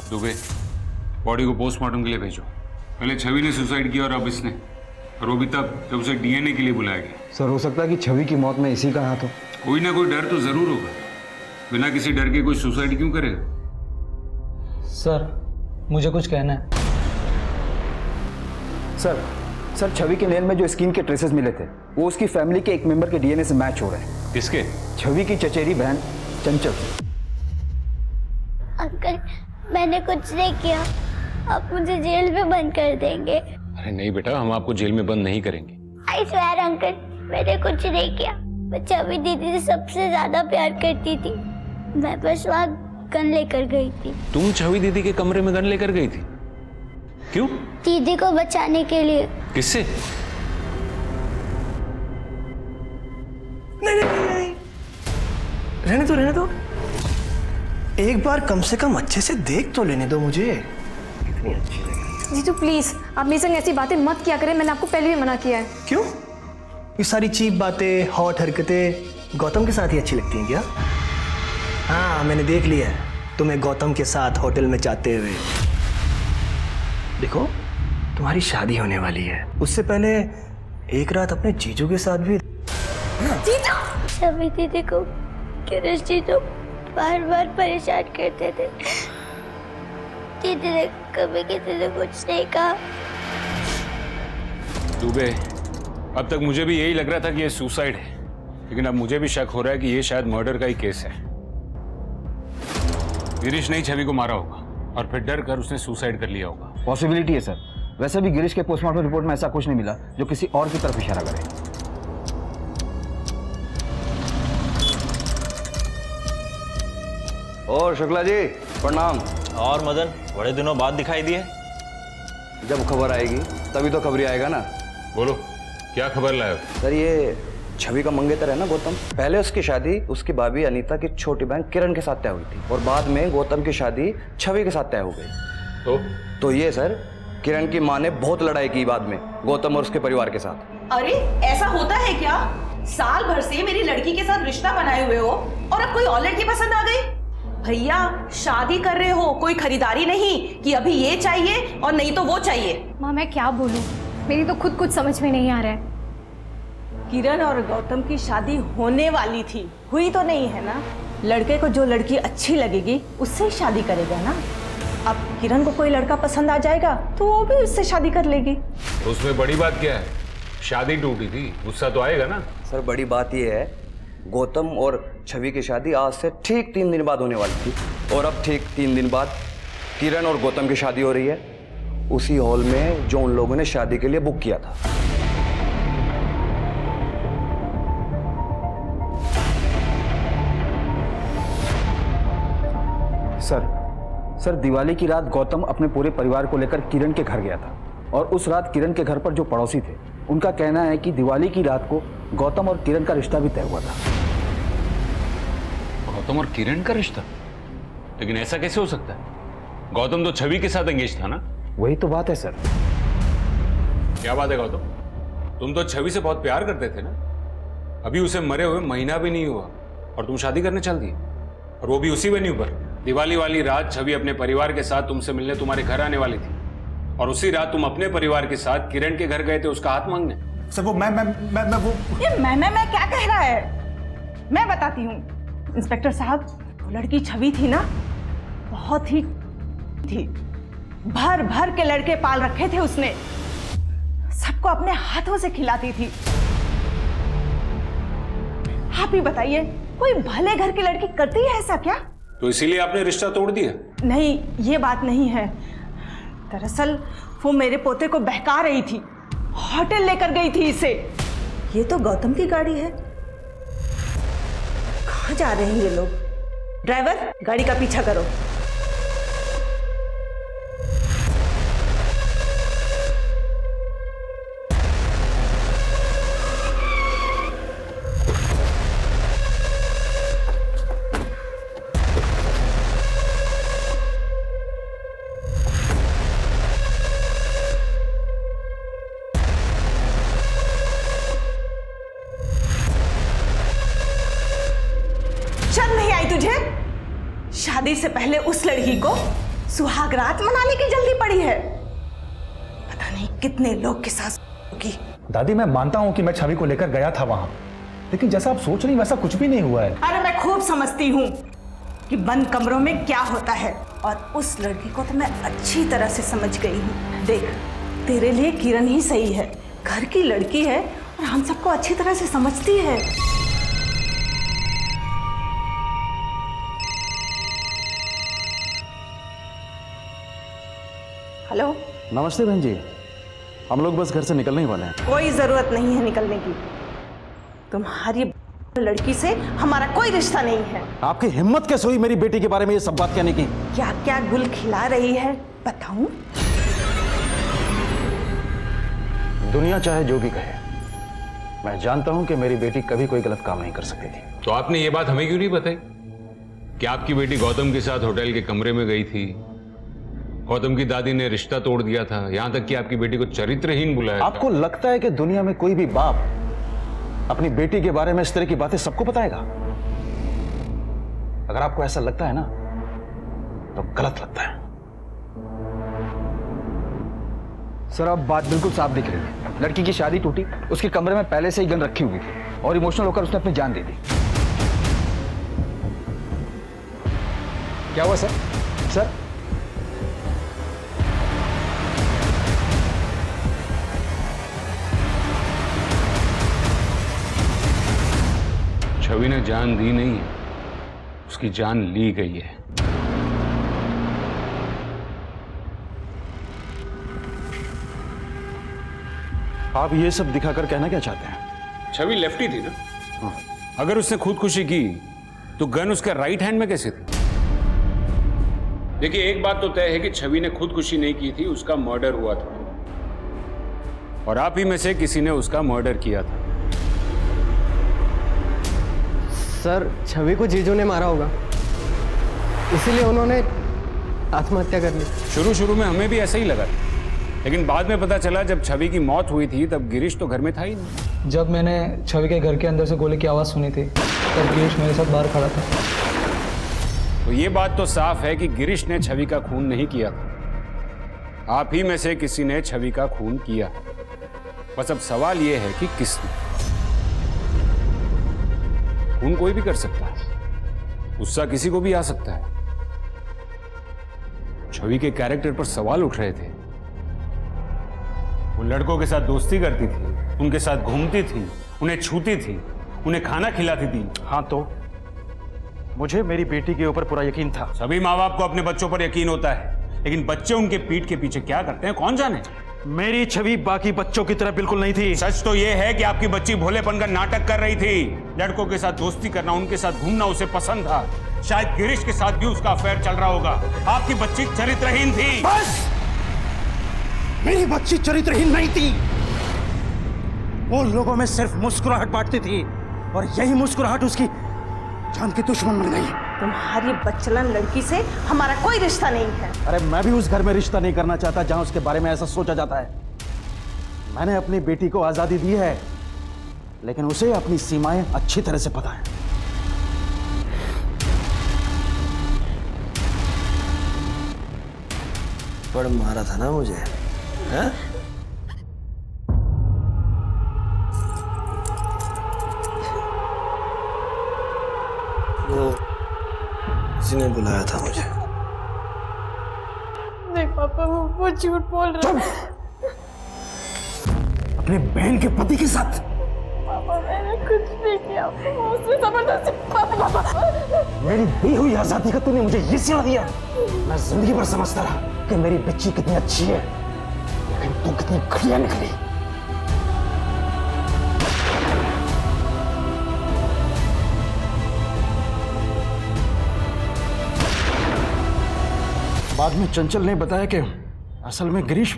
दुबे, बॉडी को पोस्टमार्टम के लिए भेजो। पहले छवि ने सुसाइड किया और अब इसने, और वो भी तब जब उसे डीएनए के लिए बुलाया गया। सर हो सकता है कि छवि की मौत में इसी का हाथ हो। कोई ना कोई डर तो जरूर होगा। बिना किसी डर के कोई सुसाइड क्यों करेगा? सर मुझे कुछ कहना है। सर छवि के नेल में जो स्किन के ट्रेसेस मिले थे वो उसकी फैमिली के एक मेंबर के डीएनए से मैच हो रहे हैं। किसके? छवि की चचेरी बहन चंचल। अंकल, मैंने कुछ नहीं किया, आप मुझे जेल में बंद कर देंगे। अरे नहीं बेटा, हम आपको जेल में बंद नहीं करेंगे। आई स्वेयर अंकल, मैंने कुछ नहीं किया। मैं छवि दीदी से सबसे ज्यादा प्यार करती थी। मैं बस वहाँ गन लेकर गई थी। तुम छवि दीदी के कमरे में गन लेकर गई थी? क्यों? दीदी को बचाने के लिए। किससे? नहीं, रहने दो। एक बार कम से कम अच्छे से देख तो लेने दो मुझे। कितनी अच्छी लगी। जीजू प्लीज आप मेरे संग ऐसी बातें मत किया करें, मैंने आपको पहले भी मना किया है। क्यों? ये सारी चीप बातें, हॉट हरकतें गौतम के साथ ही अच्छी लगती हैं क्या? हाँ, मैंने देख लिया है तुम्हें गौतम के साथ होटल में जाते हुए। देखो, तुम्हारी शादी होने वाली है, उससे पहले एक रात अपने जीजू के साथ भी। छवि दीदी को गिरीश जी तो बार बार परेशान करते थे। दीदी ने कभी किसी से कुछ नहीं कहा। दुबे, अब तक मुझे भी यही लग रहा था कि ये सुसाइड है, लेकिन अब मुझे भी शक हो रहा है कि ये शायद मर्डर का ही केस है। गिरीश ने छवि को मारा होगा और फिर डर कर उसने सुसाइड कर लिया होगा। पॉसिबिलिटी है सर। वैसे भी गिरीश के पोस्टमार्टम रिपोर्ट में ऐसा कुछ नहीं मिला जो किसी और की तरफ इशारा करे। और शुक्ला जी प्रणाम। और मदन, बड़े दिनों बाद दिखाई दिए। जब खबर आएगी तभी तो खबरी आएगा ना। बोलो, क्या खबर लाए हो? सर, ये छवि का मंगेतर है ना गौतम, पहले उसकी शादी उसकी भाभी अनीता की छोटी बहन किरण के साथ तय हुई थी और बाद में गौतम की शादी छवि के साथ तय हो गई। तो ये सर, किरण की माँ ने बहुत लड़ाई की बाद में गौतम और उसके परिवार के साथ। अरे ऐसा होता है क्या? साल भर से मेरी लड़की के साथ रिश्ता बनाए हुए हो और अब कोई और लड़की पसंद आ गई? भैया, शादी कर रहे हो, कोई खरीदारी नहीं कि अभी ये चाहिए और नहीं तो वो चाहिए। माँ मैं क्या बोलूँ, मेरी तो खुद कुछ समझ में नहीं आ रहा है। किरण और गौतम की शादी होने वाली थी, हुई तो नहीं है ना। लड़के को जो लड़की अच्छी लगेगी उससे ही शादी करेगा ना। अब किरण को कोई लड़का पसंद आ जाएगा तो वो भी उससे शादी कर लेगी। तो उसमें बड़ी बात क्या है? शादी टूटी थी, गुस्सा तो आएगा ना। सर, बड़ी बात यह है, गौतम और छवि की शादी आज से ठीक 3 दिन बाद होने वाली थी और अब ठीक 3 दिन बाद किरण और गौतम की शादी हो रही है उसी हॉल में जो उन लोगों ने शादी के लिए बुक किया था। सर, दिवाली की रात गौतम अपने पूरे परिवार को लेकर किरण के घर गया था और उस रात किरण के घर पर जो पड़ोसी थे उनका कहना है कि दिवाली की रात को गौतम और किरण का रिश्ता भी तय हुआ था। गौतम और किरण का रिश्ता? लेकिन ऐसा कैसे हो सकता है? गौतम तो छवि के साथ एंगेज था ना। वही तो बात है सर। क्या बात है गौतम, तुम तो छवि से बहुत प्यार करते थे ना। अभी उसे मरे हुए महीना भी नहीं हुआ और तुम शादी करने चल दिए, और वो भी उसी वेन्यू पर। दिवाली वाली रात छवि अपने परिवार के साथ तुमसे मिलने तुम्हारे घर आने वाली थी और उसी रात तुम अपने परिवार के साथ किरण के घर गए थे उसका हाथ मांगने। सर, वो मैं वो ये मैं क्या कह रहा है? मैं बताती हूँ इंस्पेक्टर साहब, वो लड़की छवि थी ना, बहुत ही थी। भर भर के लड़के पाल रखे थे उसने, सबको अपने हाथों से खिलाती थी। आप ही बताइए, कोई भले घर की लड़की करती है ऐसा क्या? तो इसीलिए आपने रिश्ता तोड़ दिया? नहीं, ये बात नहीं है। दरअसल वो मेरे पोते को बहका रही थी, होटल लेकर गई थी इसे। ये तो गौतम की गाड़ी है। कहाँ जा रहे हैं ये लोग? ड्राइवर, गाड़ी का पीछा करो। शादी से पहले उस लड़की को सुहागरात मनाने की जल्दी पड़ी है। पता नहीं कितने लोग के साथ होगी। दादी, मैं मानता हूं कि मैं छवि को लेकर गया था वहां, लेकिन जैसा आप सोच रही वैसा कुछ भी नहीं हुआ है। अरे मैं खूब समझती हूँ कि बंद कमरों में क्या होता है, और उस लड़की को तो मैं अच्छी तरह से समझ गई हूँ। देख, तेरे लिए किरण ही सही है, घर की लड़की है और हम सबको अच्छी तरह से समझती है। हेलो। नमस्ते बहन जी, हम लोग बस घर से निकलने ही वाले हैं। कोई जरूरत नहीं है निकलने की। तुम्हारी लड़की से हमारा कोई रिश्ता नहीं है। आपकी हिम्मत कैसे हुई मेरी बेटी के बारे में ये सब बात कहने की? क्या क्या गुल खिला रही है बताऊं? दुनिया चाहे जो भी कहे, मैं जानता हूं कि मेरी बेटी कभी कोई गलत काम नहीं कर सकती थी। तो आपने ये बात हमें क्यों नहीं बताई कि आपकी बेटी गौतम के साथ होटल के कमरे में गई थी गौतम की दादी ने रिश्ता तोड़ दिया था, यहां तक कि आपकी बेटी को चरित्रहीन बुलाया। आपको लगता है कि दुनिया में कोई भी बाप अपनी बेटी के बारे में इस तरह की बातें सबको बताएगा? अगर आपको ऐसा लगता है ना तो गलत लगता है। सर अब बात बिल्कुल साफ दिख रही है। लड़की की शादी टूटी, उसके कमरे में पहले से ही गन रखी हुई थी और इमोशनल होकर उसने अपनी जान दे दी। क्या हुआ सर? सर छवि ने जान दी नहीं है, उसकी जान ली गई है। आप ये सब दिखाकर कहना क्या चाहते हैं? छवि लेफ्टी थी ना? अगर उसने खुदकुशी की तो गन उसके राइट हैंड में कैसे थी? देखिए, एक बात तो तय है कि छवि ने खुदकुशी नहीं की थी, उसका मर्डर हुआ था और आप ही में से किसी ने उसका मर्डर किया था। सर छवि को जीजू ने मारा होगा, इसीलिए उन्होंने आत्महत्या कर ली। शुरू में हमें भी ऐसा ही लगा, लेकिन बाद में पता चला जब छवि की मौत हुई थी तब गिरीश तो घर में था ही नहीं। जब मैंने छवि के घर के अंदर से गोली की आवाज़ सुनी थी तब गिरीश मेरे साथ बाहर खड़ा था। तो ये बात तो साफ है कि गिरीश ने छवि का खून नहीं किया था, आप ही में से किसी ने छवि का खून किया। बस अब सवाल ये है कि किसने। खून कोई भी कर सकता है, गुस्सा किसी को भी आ सकता है। छवि के कैरेक्टर पर सवाल उठ रहे थे। वो लड़कों के साथ दोस्ती करती थी, उनके साथ घूमती थी, उन्हें छूती थी, उन्हें खाना खिलाती थी। हाँ, तो मुझे मेरी बेटी के ऊपर पूरा यकीन था। सभी माँ बाप को अपने बच्चों पर यकीन होता है, लेकिन बच्चे उनके पीठ के पीछे क्या करते हैं कौन जाने। मेरी छवि बाकी बच्चों की तरह बिल्कुल नहीं थी। सच तो यह है कि आपकी बच्ची भोलेपन का नाटक कर रही थी। लड़कों के साथ दोस्ती करना, उनके साथ घूमना उसे पसंद था। शायद गिरीश के साथ भी उसका अफेयर चल रहा होगा। आपकी बच्ची चरित्रहीन थी। बस! मेरी बच्ची चरित्रहीन नहीं थी, वो लोगों में सिर्फ मुस्कुराहट बांटती थी और यही मुस्कुराहट उसकी जान की दुश्मन बन गई। तुम्हारी बच्चलन लड़की से हमारा कोई रिश्ता नहीं है। अरे मैं भी उस घर में रिश्ता नहीं करना चाहता जहां उसके बारे में ऐसा सोचा जाता है। मैंने अपनी बेटी को आजादी दी है, लेकिन उसे अपनी सीमाएं अच्छी तरह से पता है। बड़ मारा था ना मुझे, हैं? वो किसी ने बुलाया था मुझे। देख पापा, वो झूठ बोल रहा है। अपने बहन के पति के साथ? पापा मैंने कुछ नहीं किया, उसने जबरदस्ती। पापा मेरी दी हुई आजादी का तूने मुझे ये सिला दिया। मैं जिंदगी भर समझता रहा कि मेरी बच्ची कितनी अच्छी है, लेकिन तू कितनी घटिया निकली। बाद में चंचल ने बताया कि असल में गिरीश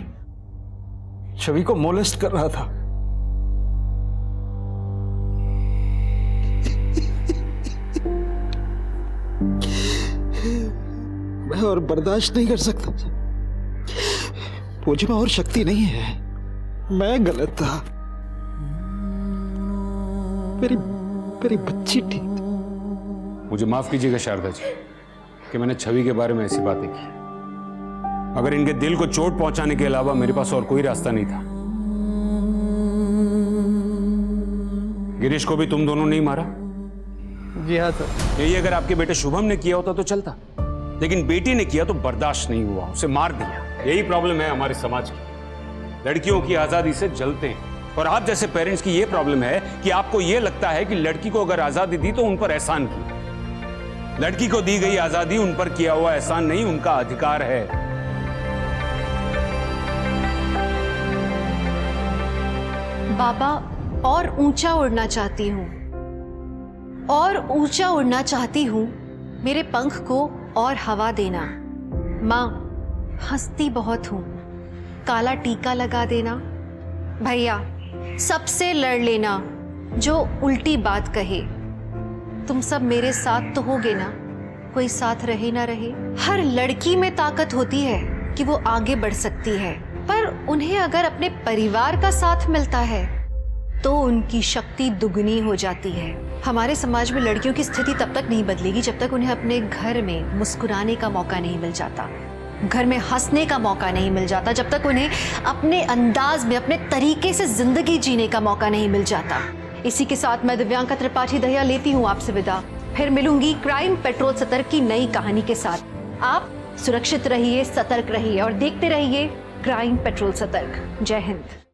छवि को मोलेस्ट कर रहा था। मैं और बर्दाश्त नहीं कर सकता, मुझ में और शक्ति नहीं है। मैं गलत था, मेरी बच्ची ठीक थी। मुझे माफ कीजिएगा शारदा जी कि मैंने छवि के बारे में ऐसी बातें की। अगर इनके दिल को चोट पहुंचाने के अलावा मेरे पास और कोई रास्ता नहीं था। गिरीश को भी तुम दोनों नहीं मारा? जी हाँ सर। यही अगर आपके बेटे शुभम ने किया होता तो चलता, लेकिन बेटी ने किया तो बर्दाश्त नहीं हुआ, उसे मार दिया। यही प्रॉब्लम है हमारे समाज की, लड़कियों की आजादी से जलते हैं। और आप जैसे पेरेंट्स की यह प्रॉब्लम है कि आपको यह लगता है कि लड़की को अगर आजादी दी तो उन पर एहसान किया। लड़की को दी गई आजादी उन पर किया हुआ एहसान नहीं, उनका अधिकार है। बाबा, और ऊंचा उड़ना चाहती हूँ, और ऊंचा उड़ना चाहती हूँ। मेरे पंख को और हवा देना। माँ, हंसती बहुत हूँ, काला टीका लगा देना। भैया, सबसे लड़ लेना जो उल्टी बात कहे। तुम सब मेरे साथ तो होगे ना, कोई साथ रहे ना रहे। हर लड़की में ताकत होती है, कि वो आगे बढ़ सकती है, पर उन्हें अगर अपने परिवार का साथ मिलता है तो उनकी शक्ति दुगनी हो जाती है। हमारे समाज में लड़कियों की स्थिति तब तक नहीं बदलेगी जब तक उन्हें अपने घर में मुस्कुराने का मौका नहीं मिल जाता, घर में हंसने का मौका नहीं मिल जाता, जब तक उन्हें अपने अंदाज में, अपने तरीके से जिंदगी जीने का मौका नहीं मिल जाता। इसी के साथ मैं दिव्यांका त्रिपाठी दहिया लेती हूँ आपसे विदा। फिर मिलूंगी क्राइम पेट्रोल सतर्क की नई कहानी के साथ। आप सुरक्षित रहिए, सतर्क रहिए और देखते रहिए क्राइम पेट्रोल सतर्क। जय हिंद।